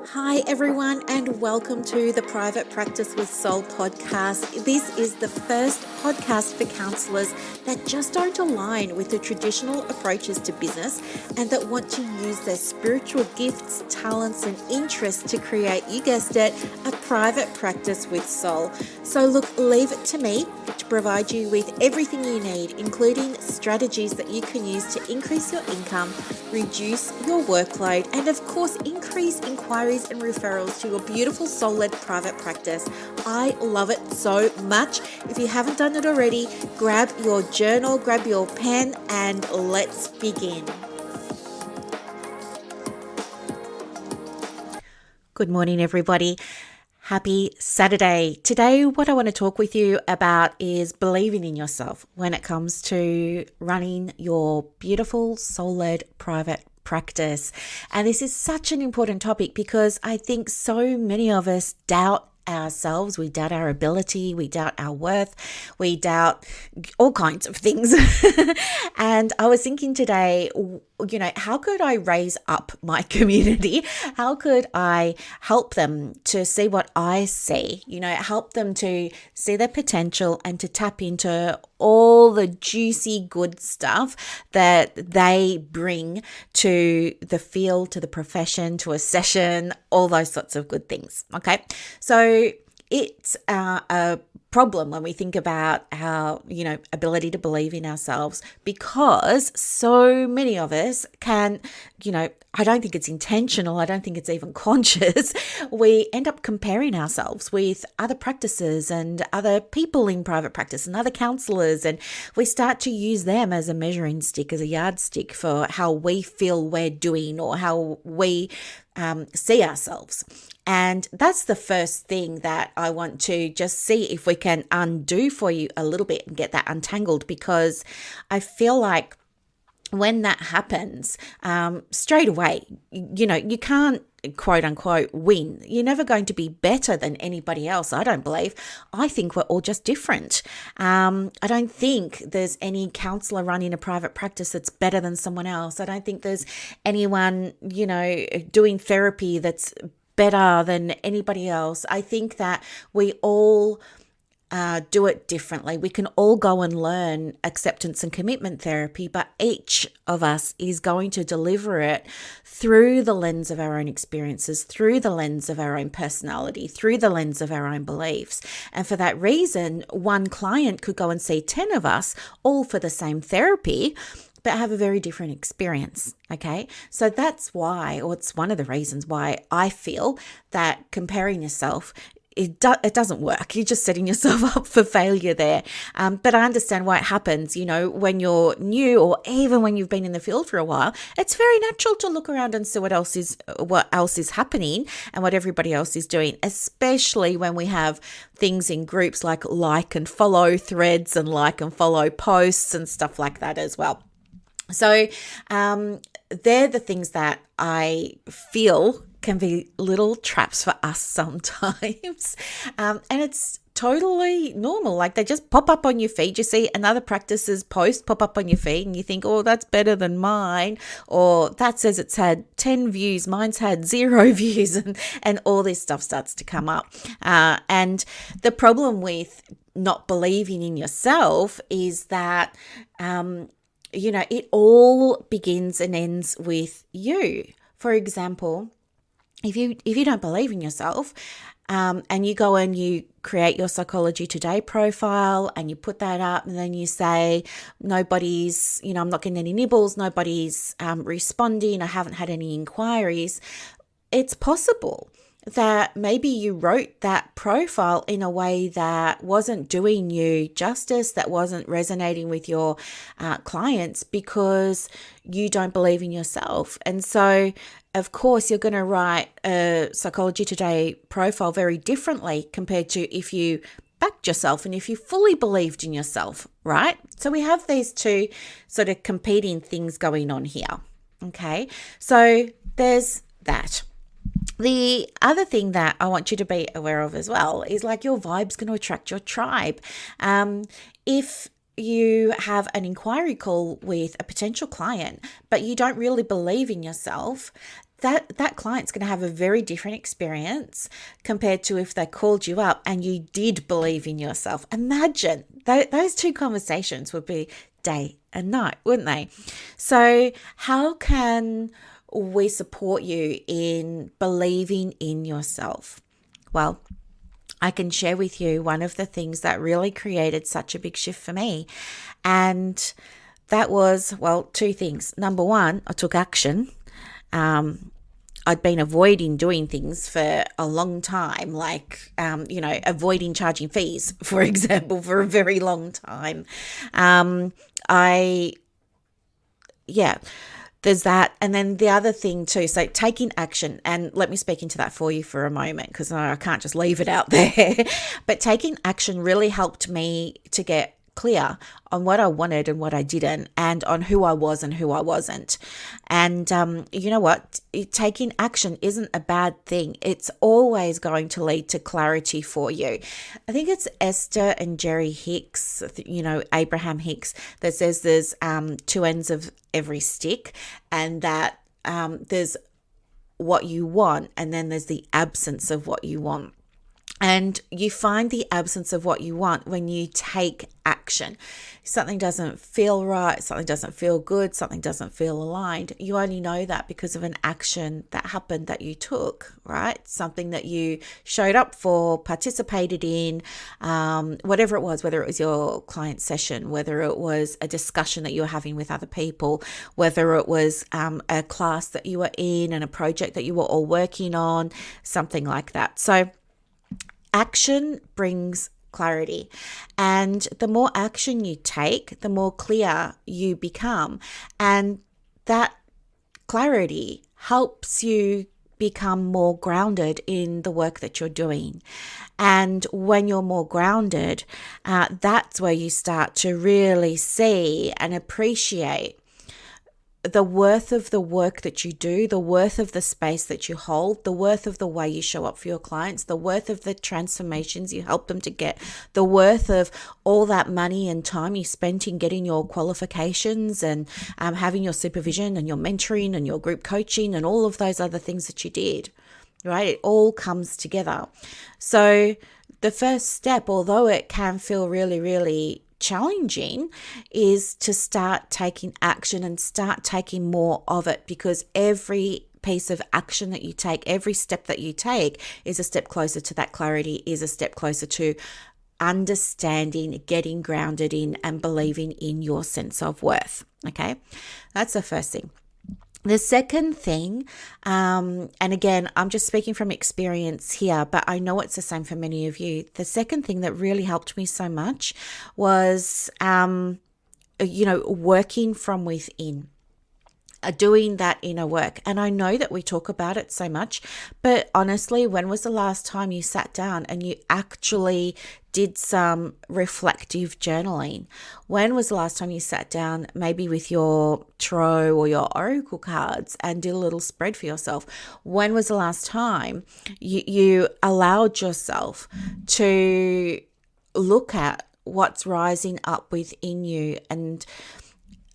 Hi, everyone, and welcome to the Private Practice with Soul podcast. This is the first podcast for counsellors that just don't align with the traditional approaches to business and that want to use their spiritual gifts, talents, and interests to create, you guessed it, a private practice with soul. So, look, leave it to me to provide you with everything you need, including strategies that you can use to increase your income, reduce your workload, and of course, increase inquiries and referrals to your beautiful soul-led private practice. I love it so much. If you haven't done it already, grab your journal, grab your pen, and let's begin. Good morning, everybody. Happy Saturday. Today, what I want to talk with you about is believing in yourself when it comes to running your beautiful soul-led private practice. And this is such an important topic because I think so many of us doubt ourselves, we doubt our ability, we doubt our worth, we doubt all kinds of things. And I was thinking today, how could I raise up my community? How could I help them to see what I see? Help them to see their potential and to tap into all the juicy good stuff that they bring to the field, to the profession, to a session, all those sorts of good things. Okay. So it's a problem when we think about our, ability to believe in ourselves, because so many of us can, I don't think it's intentional. I don't think it's even conscious. We end up comparing ourselves with other practices and other people in private practice and other counsellors. And we start to use them as a measuring stick, as a yardstick for how we feel we're doing or how we see ourselves. And that's the first thing that I want to just see if we can undo for you a little bit and get that untangled, because I feel like when that happens, straight away, you can't quote unquote win. You're never going to be better than anybody else, I don't believe. I think we're all just different. I don't think there's any counsellor running a private practice that's better than someone else. I don't think there's anyone, doing therapy that's better than anybody else. I think that we all do it differently. We can all go and learn acceptance and commitment therapy, but each of us is going to deliver it through the lens of our own experiences, through the lens of our own personality, through the lens of our own beliefs. And for that reason, one client could go and see 10 of us, all for the same therapy, but have a very different experience. Okay. So that's why, or it's one of the reasons why I feel that comparing yourself, it doesn't work. You're just setting yourself up for failure there. But I understand why it happens. When you're new, or even when you've been in the field for a while, it's very natural to look around and see what else is happening and what everybody else is doing, especially when we have things in groups like and follow threads and like and follow posts and stuff like that as well. So they're the things that I feel can be little traps for us sometimes. And it's totally normal. Like, they just pop up on your feed. You see another practice's post pop up on your feed and you think, oh, that's better than mine. Or that says it's had 10 views. Mine's had 0 views, and all this stuff starts to come up. And the problem with not believing in yourself is that, it all begins and ends with you. For example, if you don't believe in yourself, and you go and you create your Psychology Today profile and you put that up, and then you say, nobody's, I'm not getting any nibbles, nobody's responding, I haven't had any inquiries. It's possible that maybe you wrote that profile in a way that wasn't doing you justice, that wasn't resonating with your clients, because you don't believe in yourself. And so, of course, you're going to write a Psychology Today profile very differently compared to if you backed yourself and if you fully believed in yourself, right? So we have these two sort of competing things going on here. Okay, so there's that. The other thing that I want you to be aware of as well is, like, your vibe's going to attract your tribe. If you have an inquiry call with a potential client, but you don't really believe in yourself, that client's going to have a very different experience compared to if they called you up and you did believe in yourself. Imagine those two conversations would be day and night, wouldn't they? So how can we support you in believing in yourself? Well, I can share with you one of the things that really created such a big shift for me. And that was, well, two things. Number one, I took action. I'd been avoiding doing things for a long time, like, avoiding charging fees, for example, for a very long time. There's that. And then the other thing too, so taking action, and let me speak into that for you for a moment, because I can't just leave it out there. But taking action really helped me to get clear on what I wanted and what I didn't, and on who I was and who I wasn't. And you know what? Taking action isn't a bad thing. It's always going to lead to clarity for you. I think it's Esther and Jerry Hicks, Abraham Hicks, that says there's two ends of every stick, and that there's what you want, and then there's the absence of what you want. And you find the absence of what you want when you take action. Something doesn't feel right, something doesn't feel good, something doesn't feel aligned. You only know that because of an action that happened that you took, right? Something that you showed up for, participated in, whatever it was, whether it was your client session, whether it was a discussion that you were having with other people, whether it was a class that you were in and a project that you were all working on, something like that. So action brings clarity, and the more action you take, the more clear you become, and that clarity helps you become more grounded in the work that you're doing. And when you're more grounded, that's where you start to really see and appreciate the worth of the work that you do, the worth of the space that you hold, the worth of the way you show up for your clients, the worth of the transformations you help them to get, the worth of all that money and time you spent in getting your qualifications and having your supervision and your mentoring and your group coaching and all of those other things that you did, right? It all comes together. So the first step, although it can feel really, really challenging, is to start taking action and start taking more of it, because every piece of action that you take, every step that you take is a step closer to that clarity, is a step closer to understanding, getting grounded in, and believing in your sense of worth. Okay, that's the first thing. The second thing, and again, I'm just speaking from experience here, but I know it's the same for many of you. The second thing that really helped me so much was, working from within. Doing that inner work. And I know that we talk about it so much, but honestly, when was the last time you sat down and you actually did some reflective journaling? When was the last time you sat down, maybe with your tarot or your oracle cards, and did a little spread for yourself? When was the last time you allowed yourself to look at what's rising up within you? And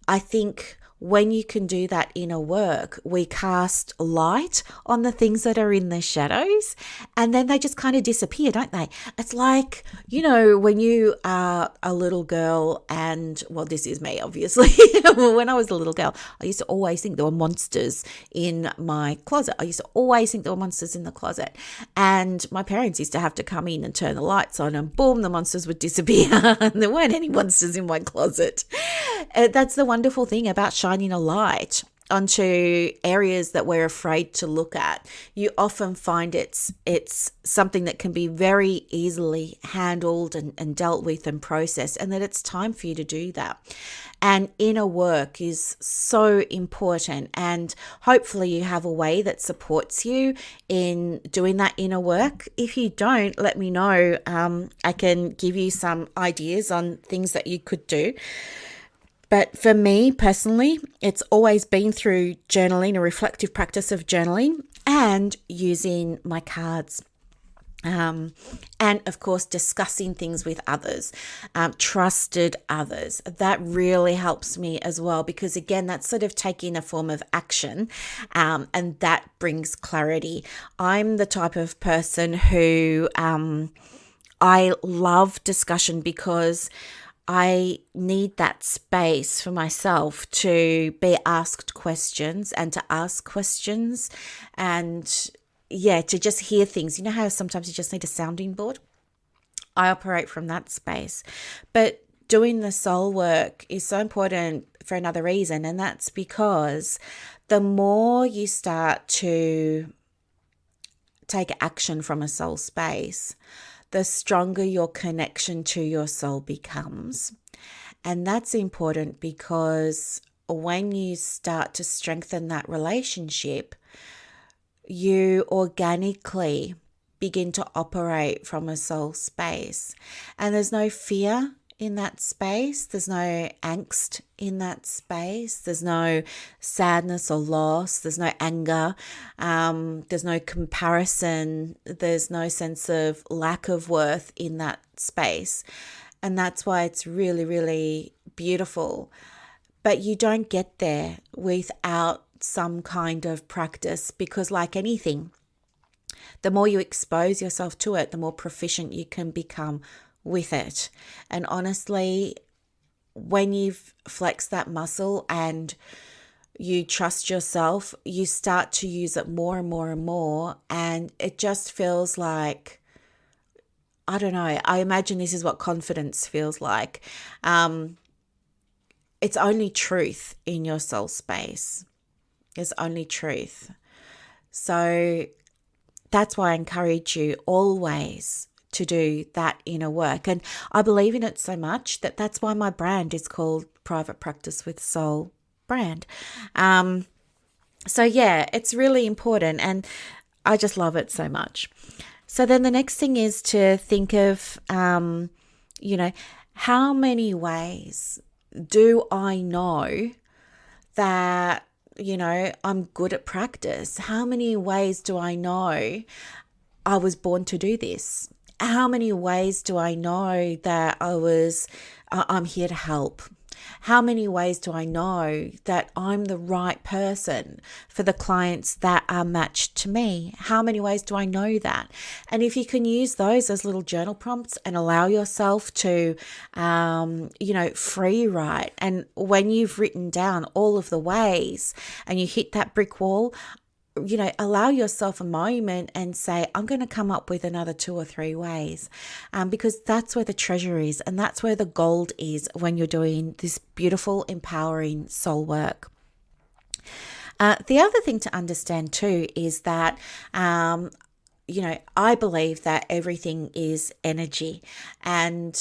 I think when you can do that inner work, we cast light on the things that are in the shadows, and then they just kind of disappear, don't they? It's like, when you are a little girl, and, well, this is me, obviously. When I was a little girl, I used to always think there were monsters in my closet. I used to always think there were monsters in the closet. And my parents used to have to come in and turn the lights on, and boom, the monsters would disappear. And there weren't any monsters in my closet. That's the wonderful thing about shining a light onto areas that we're afraid to look at. You often find it's something that can be very easily handled and dealt with and processed, and that it's time for you to do that. And inner work is so important, and hopefully you have a way that supports you in doing that inner work. If you don't, let me know. I can give you some ideas on things that you could do. But for me personally, it's always been through journaling, a reflective practice of journaling, and using my cards. And of course, discussing things with others, trusted others. That really helps me as well, because again, that's sort of taking a form of action, and that brings clarity. I'm the type of person who I love discussion because I need that space for myself to be asked questions and to ask questions, and yeah, to just hear things. You know how sometimes you just need a sounding board? I operate from that space. But doing the soul work is so important for another reason, and that's because the more you start to take action from a soul space, the stronger your connection to your soul becomes. And that's important because when you start to strengthen that relationship, you organically begin to operate from a soul space. And there's no fear in that space. There's no angst in that space. There's no sadness or loss. There's no anger. There's no comparison. There's no sense of lack of worth in that space. And that's why it's really, really beautiful. But you don't get there without some kind of practice, because like anything, the more you expose yourself to it, the more proficient you can become with it. And honestly, when you've flexed that muscle and you trust yourself, you start to use it more and more and more. And it just feels like, I don't know, I imagine this is what confidence feels like. It's only truth in your soul space. There's only truth. So that's why I encourage you always to do that inner work. And I believe in it so much that that's why my brand is called Private Practice with Soul brand. So yeah, it's really important, and I just love it so much. So then the next thing is to think of, how many ways do I know that, I'm good at practice? How many ways do I know I was born to do this? How many ways do I know that I'm here to help? How many ways do I know that I'm the right person for the clients that are matched to me? How many ways do I know that? And if you can use those as little journal prompts and allow yourself to, free write. And when you've written down all of the ways and you hit that brick wall, allow yourself a moment and say, I'm going to come up with another 2 or 3 ways, because that's where the treasure is, and that's where the gold is when you're doing this beautiful, empowering soul work. The other thing to understand too is that, I believe that everything is energy. And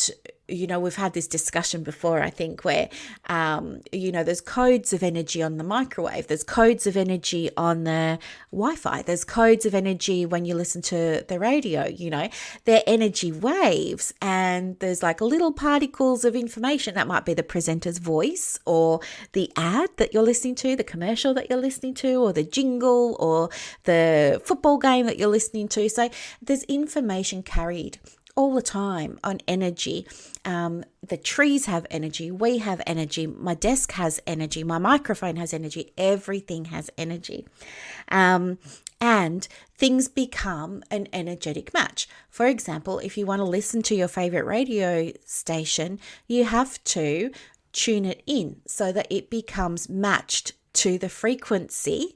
we've had this discussion before, I think, where, there's codes of energy on the microwave. There's codes of energy on the Wi-Fi. There's codes of energy when you listen to the radio, they're energy waves. And there's like little particles of information that might be the presenter's voice, or the ad that you're listening to, the commercial that you're listening to, or the jingle, or the football game that you're listening to. So there's information carried all the time on energy. The trees have energy. We have energy. My desk has energy. My microphone has energy. Everything has energy. And things become an energetic match. For example, if you want to listen to your favorite radio station, you have to tune it in so that it becomes matched to the frequency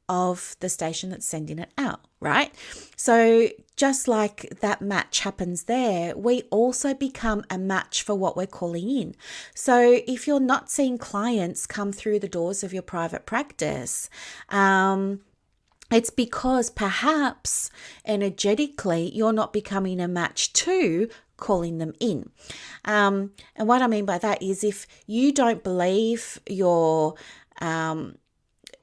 of the station that's sending it out, right? So just like that match happens there, we also become a match for what we're calling in. So if you're not seeing clients come through the doors of your private practice, it's because perhaps energetically you're not becoming a match to calling them in. And what I mean by that is, if you don't believe you're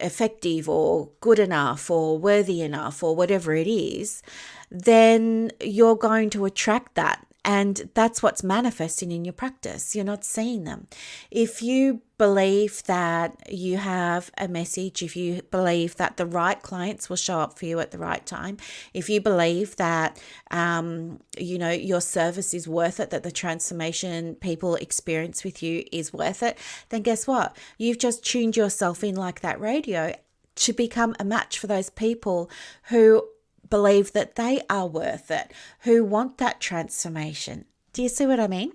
effective or good enough or worthy enough or whatever it is, then you're going to attract that. And that's what's manifesting in your practice. You're not seeing them. If you believe that you have a message, if you believe that the right clients will show up for you at the right time, if you believe that, your service is worth it, that the transformation people experience with you is worth it, then guess what? You've just tuned yourself in like that radio to become a match for those people who believe that they are worth it, who want that transformation. Do you see what I mean?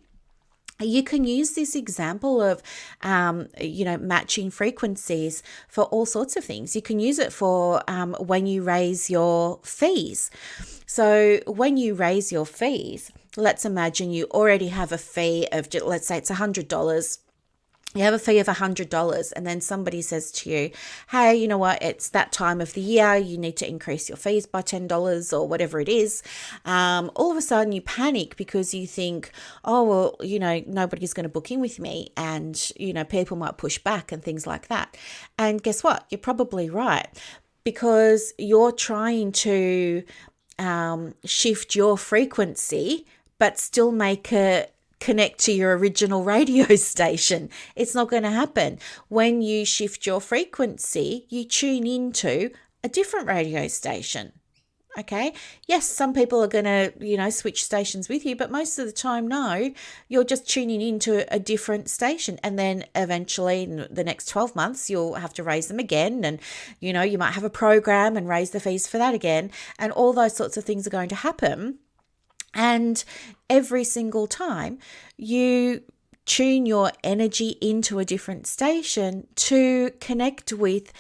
You can use this example of, matching frequencies for all sorts of things. You can use it for when you raise your fees. So when you raise your fees, let's imagine you already have a fee of, let's say it's $100. You have a fee of $100, and then somebody says to you, hey, you know what, it's that time of the year, you need to increase your fees by $10 or whatever it is. All of a sudden you panic because you think, oh, well, nobody's going to book in with me, and, people might push back and things like that. And guess what? You're probably right, because you're trying to shift your frequency, but still make it connect to your original radio station. It's not going to happen. When you shift your frequency, you tune into a different radio station. Okay. Yes, some people are going to, switch stations with you, but most of the time, no, you're just tuning into a different station. And then eventually in the next 12 months, you'll have to raise them again. And, you might have a program and raise the fees for that again. And all those sorts of things are going to happen. And every single time you tune your energy into a different station to connect with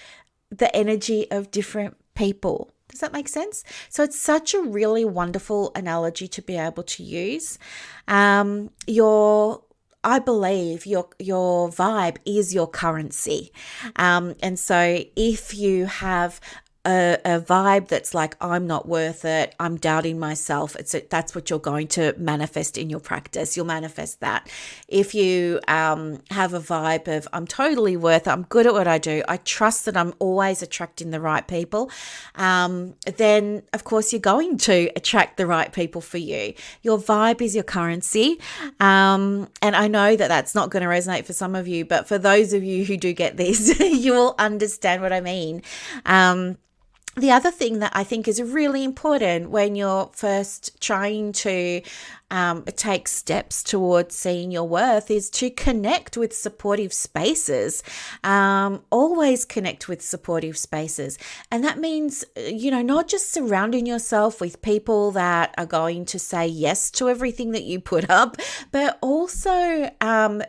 the energy of different people. Does that make sense? So it's such a really wonderful analogy to be able to use. I believe your vibe is your currency. And so if you have a vibe that's like, I'm not worth it, I'm doubting myself, that's what you're going to manifest in your practice. You'll manifest that. If you have a vibe of, I'm totally worth it, I'm good at what I do, I trust that I'm always attracting the right people, then of course you're going to attract the right people for you. Your vibe is your currency. And I know that that's not going to resonate for some of you, but for those of you who do get this, you will understand what I mean. The other thing that I think is really important when you're first trying to take steps towards seeing your worth is to connect with supportive spaces. Always connect with supportive spaces. And that means, not just surrounding yourself with people that are going to say yes to everything that you put up, but also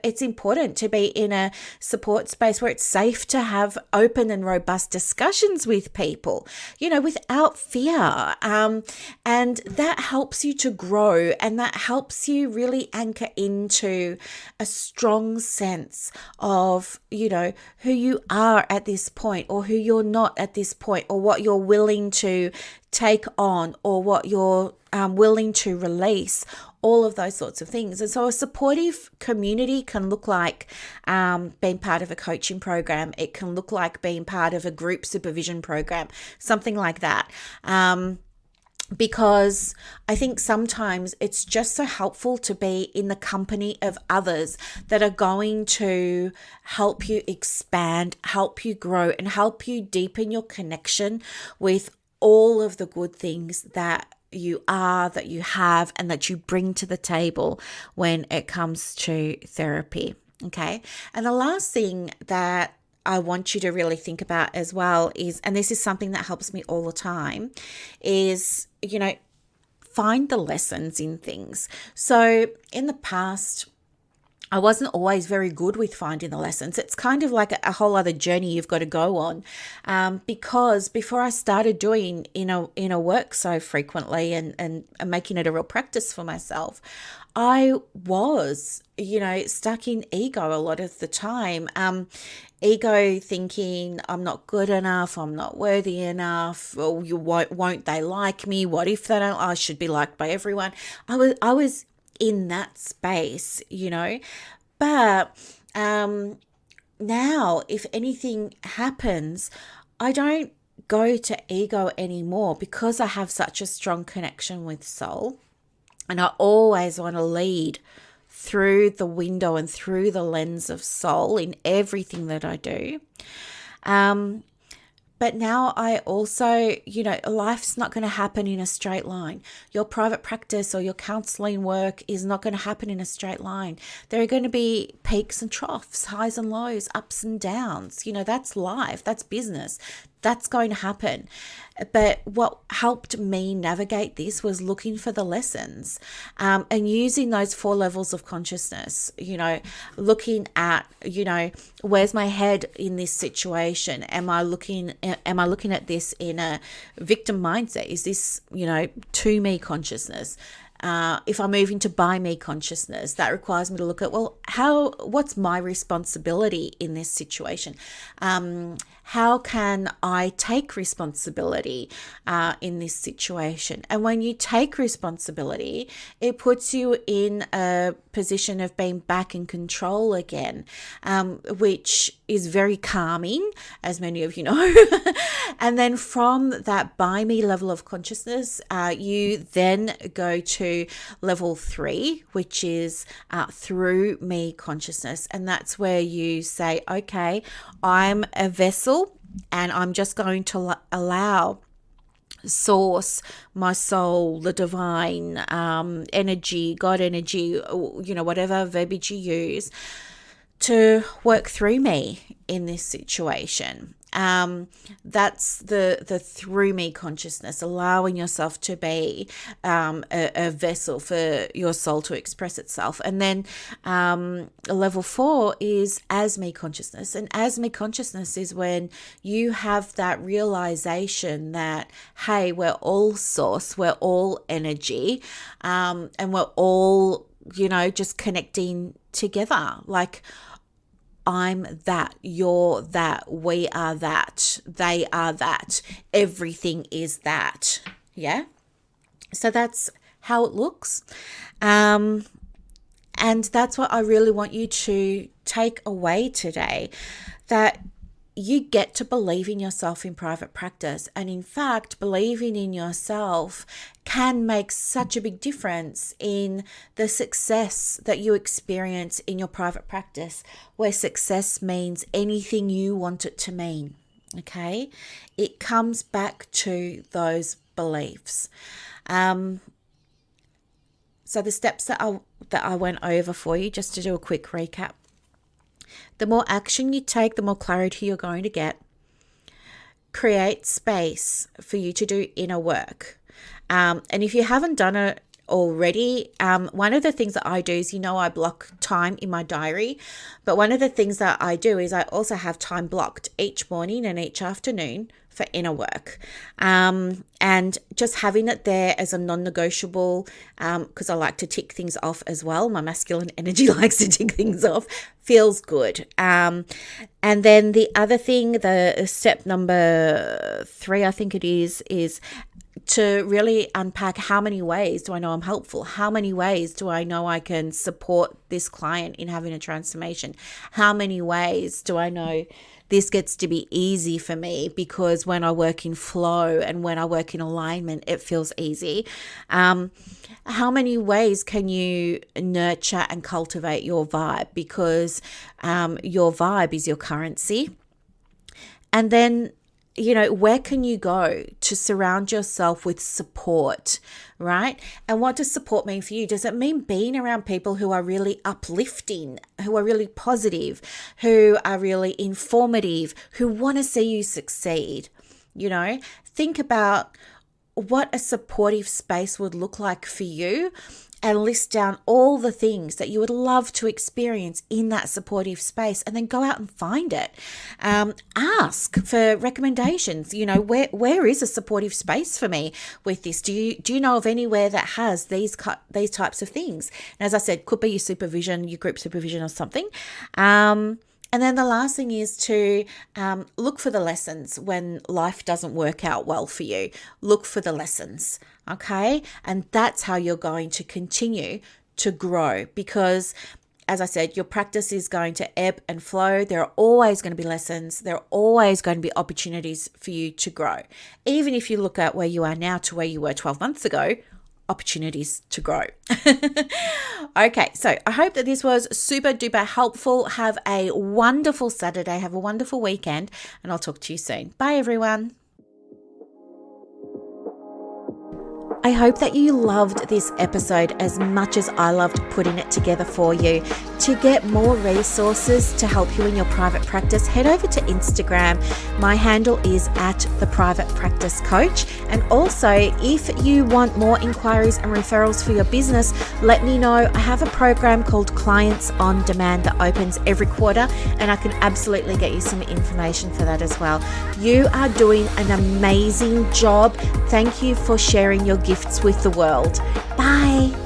it's important to be in a support space where it's safe to have open and robust discussions with people, without fear. And that helps you to grow, and that helps you really anchor into a strong sense of, who you are at this point, or who you're not at this point, or what you're willing to take on, or what you're willing to release, all of those sorts of things. And so a supportive community can look like being part of a coaching program. It can look like being part of a group supervision program, something like that. Because I think sometimes it's just so helpful to be in the company of others that are going to help you expand, help you grow, and help you deepen your connection with all of the good things that you are, that you have, and that you bring to the table when it comes to therapy. Okay. And the last thing that I want you to really think about as well is, and this is something that helps me all the time, is, find the lessons in things. So in the past, I wasn't always very good with finding the lessons. It's kind of like a whole other journey you've got to go on, because before I started doing inner work so frequently and making it a real practice for myself, I was, stuck in ego a lot of the time. Ego thinking I'm not good enough, I'm not worthy enough, or won't they like me? What if they don't? I should be liked by everyone. I was in that space, but now if anything happens, I don't go to ego anymore, because I have such a strong connection with soul, and I always want to lead through the window and through the lens of soul in everything that I do. But now I also, life's not going to happen in a straight line. Your private practice or your counseling work is not going to happen in a straight line. There are going to be peaks and troughs, highs and lows, ups and downs. That's life. That's business. That's going to happen. But what helped me navigate this was looking for the lessons and using those 4 levels of consciousness, looking at, where's my head in this situation? Am I looking at this in a victim mindset? Is this, to me consciousness? If I move into by me consciousness, that requires me to look at, what's my responsibility in this situation? How can I take responsibility in this situation? And when you take responsibility, it puts you in a position of being back in control again, which is very calming, as many of you know. And then from that by me level of consciousness, you then go to level 3, which is through me consciousness. And that's where you say, okay, I'm a vessel and I'm just going to allow source, my soul, the divine energy, God energy, whatever verbiage you use, to work through me in this situation. That's the through me consciousness, allowing yourself to be a vessel for your soul to express itself. And then level 4 is as me consciousness. And as me consciousness is when you have that realization that, hey, we're all source, we're all energy, and we're all, just connecting together. Like, I'm that, you're that, we are that, they are that, everything is that. Yeah. So that's how it looks. And that's what I really want you to take away today, that you get to believe in yourself in private practice. And in fact, believing in yourself can make such a big difference in the success that you experience in your private practice, where success means anything you want it to mean. Okay? It comes back to those beliefs. So the steps that I went over for you, just to do a quick recap. The more action you take, the more clarity you're going to get. Create space for you to do inner work. And if you haven't done it already, one of the things that I do is, I block time in my diary. But one of the things that I do is I also have time blocked each morning and each afternoon for inner work. And just having it there as a non-negotiable, because I like to tick things off as well. My masculine energy likes to tick things off, feels good. And then the other thing, the step number 3, I think it is to really unpack, how many ways do I know I'm helpful? How many ways do I know I can support this client in having a transformation? How many ways do I know this gets to be easy for me, because when I work in flow and when I work in alignment, it feels easy? How many ways can you nurture and cultivate your vibe? Because your vibe is your currency. And then, where can you go to surround yourself with support, right? And what does support mean for you? Does it mean being around people who are really uplifting, who are really positive, who are really informative, who want to see you succeed? Think about what a supportive space would look like for you, and list down all the things that you would love to experience in that supportive space, and then go out and find it. Ask for recommendations. Where is a supportive space for me with this? Do you know of anywhere that has these types of things? And as I said, could be your supervision, your group supervision or something. And then the last thing is to look for the lessons when life doesn't work out well for you. Look for the lessons, okay? And that's how you're going to continue to grow, because, as I said, your practice is going to ebb and flow. There are always going to be lessons. There are always going to be opportunities for you to grow. Even if you look at where you are now to where you were 12 months ago, opportunities to grow. Okay, so I hope that this was super duper helpful. Have a wonderful Saturday. Have a wonderful weekend, and I'll talk to you soon. Bye, everyone. I hope that you loved this episode as much as I loved putting it together for you. To get more resources to help you in your private practice, head over to Instagram. My handle is @theprivatepracticecoach. And also, if you want more inquiries and referrals for your business, let me know. I have a program called Clients on Demand that opens every quarter, and I can absolutely get you some information for that as well. You are doing an amazing job. Thank you for sharing your gifts with the world. Bye.